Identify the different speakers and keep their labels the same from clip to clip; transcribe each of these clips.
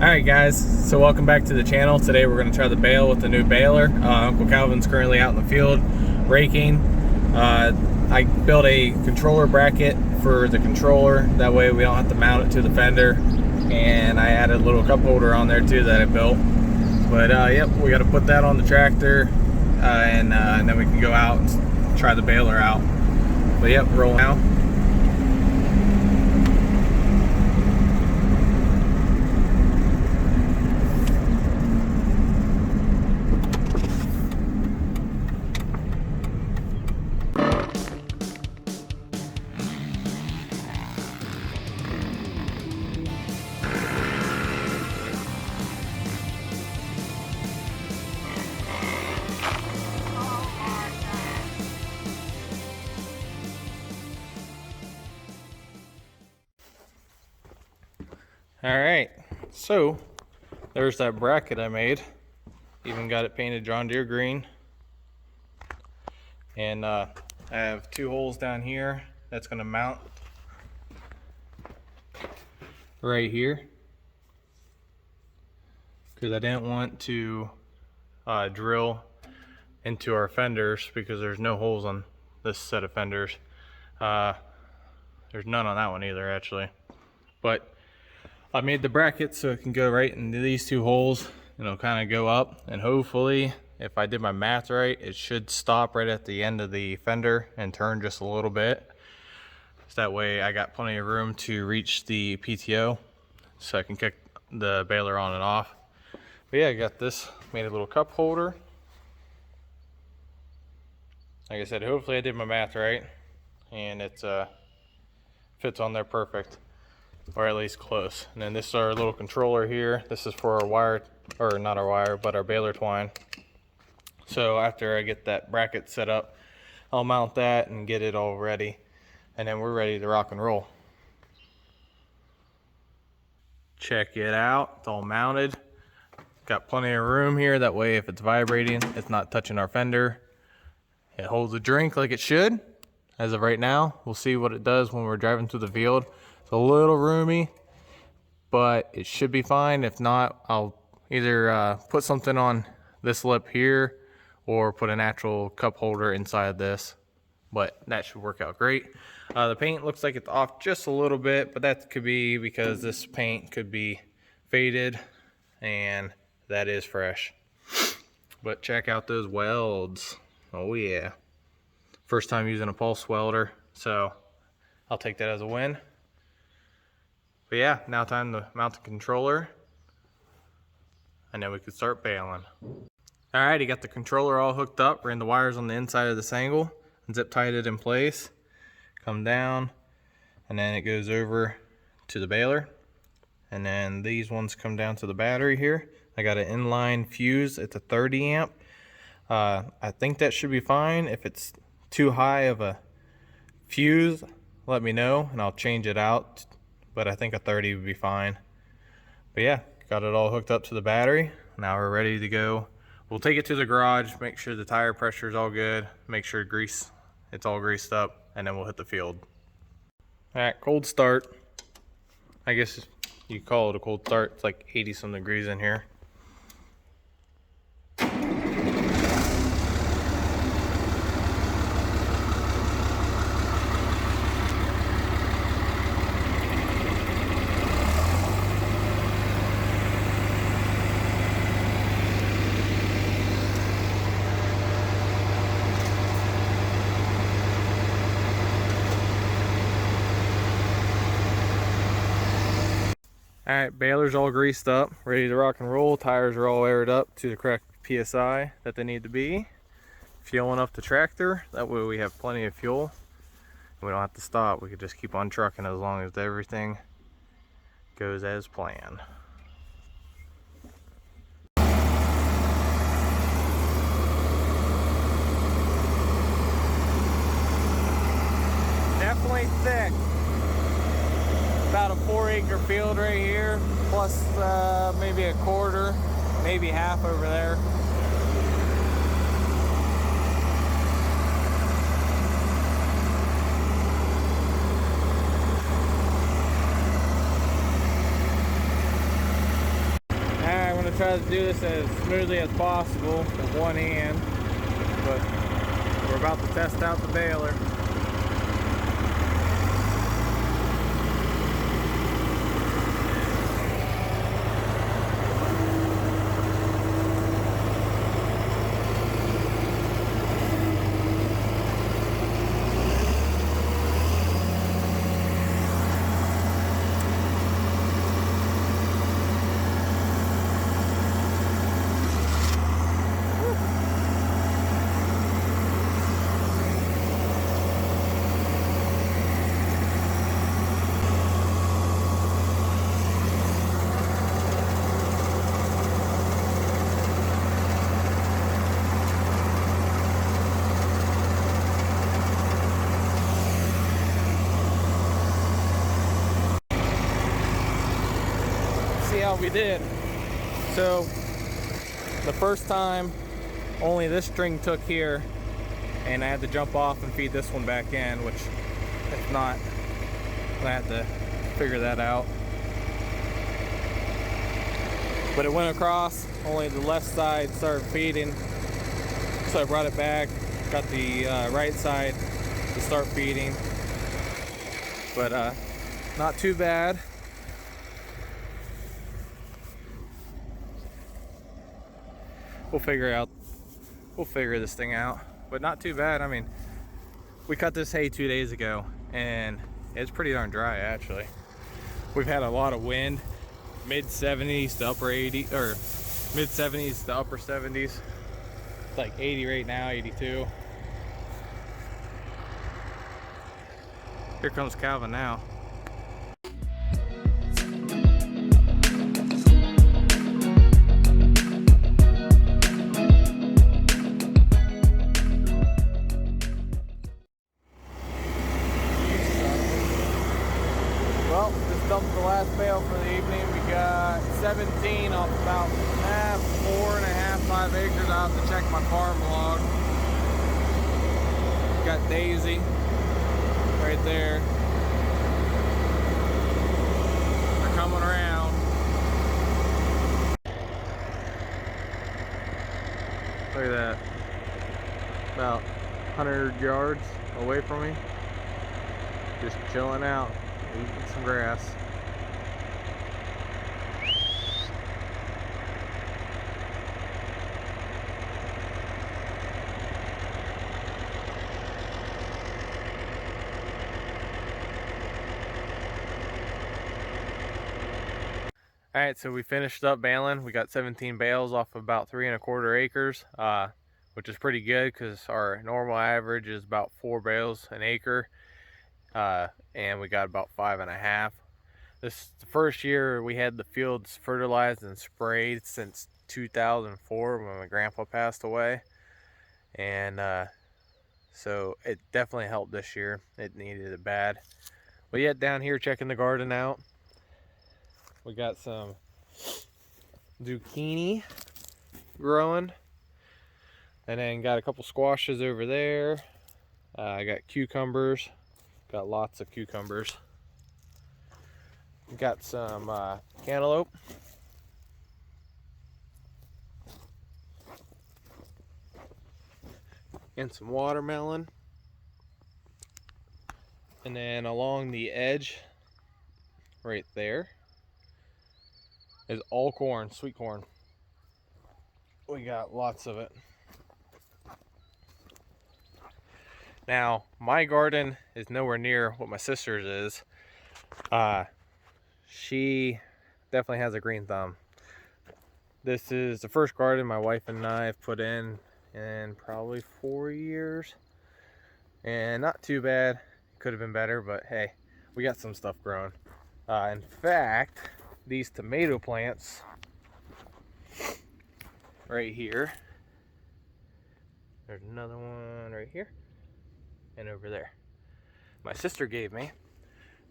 Speaker 1: Alright guys, so welcome back to the channel. Today we're going to try the bale with the new baler. Uncle Calvin's currently out in the field raking. I built a controller bracket for the controller, that way we don't have to mount it to the fender, and I added a little cup holder on there too that I built. But yep, we got to put that on the tractor and then we can go out and try the baler out. But yep, roll out. Alright, so there's that bracket I made. Even got it painted John Deere green. And I have two holes down here that's going to mount right here, because I didn't want to drill into our fenders because there's no holes on this set of fenders. There's none on that one either actually, but I made the bracket so it can go right into these two holes and it'll kind of go up, and hopefully, if I did my math right, it should stop right at the end of the fender and turn just a little bit. So that way I got plenty of room to reach the PTO so I can kick the baler on and off. But yeah, I got this, made a little cup holder. Like I said, hopefully I did my math right and it fits on there perfect, or at least close. And then this is our little controller here. This is for our wire, or not our wire, but our baler twine. So after I get that bracket set up, I'll mount that and get it all ready, and then we're ready to rock and roll. Check it out, it's all mounted. Got plenty of room here, that way if it's vibrating, it's not touching our fender. It holds a drink like it should. As of right now, we'll see what it does when we're driving through the field. It's a little roomy, but it should be fine. If not, I'll either put something on this lip here or put an actual cup holder inside this, but that should work out great. The paint looks like it's off just a little bit, but that could be because this paint could be faded and that is fresh. But check out those welds. Oh yeah. First time using a pulse welder, so I'll take that as a win. But yeah, now time to mount the controller, and then we can start baling. Alright, I got the controller all hooked up, ran the wires on the inside of this angle, and zip tied it in place. Come down, and then it goes over to the baler. And then these ones come down to the battery here. I got an inline fuse, it's a 30 amp. I think that should be fine. If it's too high of a fuse, let me know, and I'll change it out. But I think a 30 would be fine. But yeah, got it all hooked up to the battery. Now we're ready to go. We'll take it to the garage, make sure the tire pressure is all good, make sure it's all greased up, and then we'll hit the field. All right, cold start. I guess you call it a cold start. It's like 80 some degrees in here. Alright, baler's all greased up, ready to rock and roll. Tires are all aired up to the correct PSI that they need to be. Fueling up the tractor, that way we have plenty of fuel. We don't have to stop, we can just keep on trucking as long as everything goes as planned. Definitely thick. About a 4-acre field right here, plus maybe a quarter, maybe half over there. try to do this as smoothly as possible with one hand, but we're about to test out the baler. See how we did. So the first time only this string took here, and I had to jump off and feed this one back in, which if not, I had to figure that out. But it went across, only the left side started feeding, so I brought it back, got the right side to start feeding. But not too bad. We'll figure this thing out, but not too bad. I mean, we cut this hay 2 days ago and it's pretty darn dry actually. We've had a lot of wind, mid 70s to upper 80, or mid 70s to upper 70s. It's like 80 right now, 82. Here comes Calvin now. Well, just dumped the last bale for the evening. We got 17 off about 4.5, 5 acres. I'll have to check my farm log. Got Daisy right there. They're coming around. Look at that. About 100 yards away from me. Just chilling out, eating some grass. All right, so we finished up baling. We got 17 bales off of about 3¼ acres, which is pretty good because our normal average is about 4 bales an acre, and we got about 5.5. This is the first year we had the fields fertilized and sprayed since 2004 when my grandpa passed away, and so it definitely helped this year. It needed it bad. But yet down here checking the garden out, we got some zucchini growing, and then got a couple squashes over there. I got cucumbers, got lots of cucumbers. Got some cantaloupe. And some watermelon. And then along the edge, right there, is all corn, sweet corn. We got lots of it. Now, my garden is nowhere near what my sister's is. She definitely has a green thumb. This is the first garden my wife and I have put in probably 4 years. And not too bad. Could have been better, but hey, we got some stuff growing. In fact, these tomato plants right here, there's another one right here and over there, my sister gave me.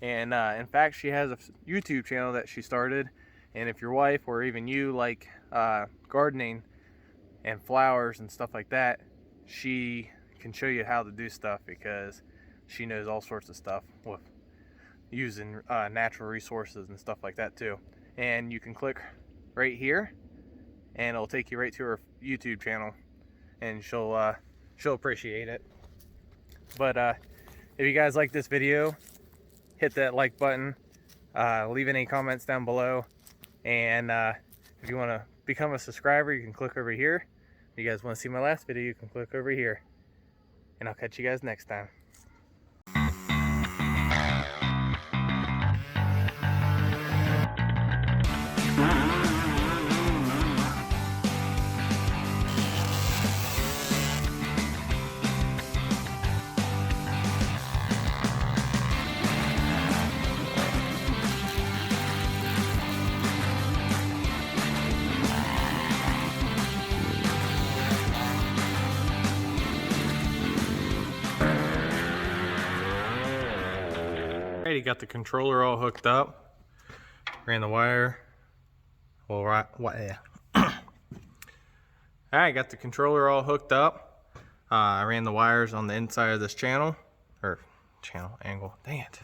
Speaker 1: And in fact, she has a YouTube channel that she started, and if your wife or even you like gardening and flowers and stuff like that, she can show you how to do stuff, because she knows all sorts of stuff with using natural resources and stuff like that too. And you can click right here and it'll take you right to her YouTube channel, and she'll appreciate it. But if you guys like this video, hit that like button, leave any comments down below, and if you want to become a subscriber, you can click over here. If you guys want to see my last video, you can click over here, and I'll catch you guys next time. Alrighty, got the controller all hooked up. Ran the wire. Well, right. Yeah. Alright, got the controller all hooked up. I ran the wires on the inside of this channel, or channel angle. Dang it.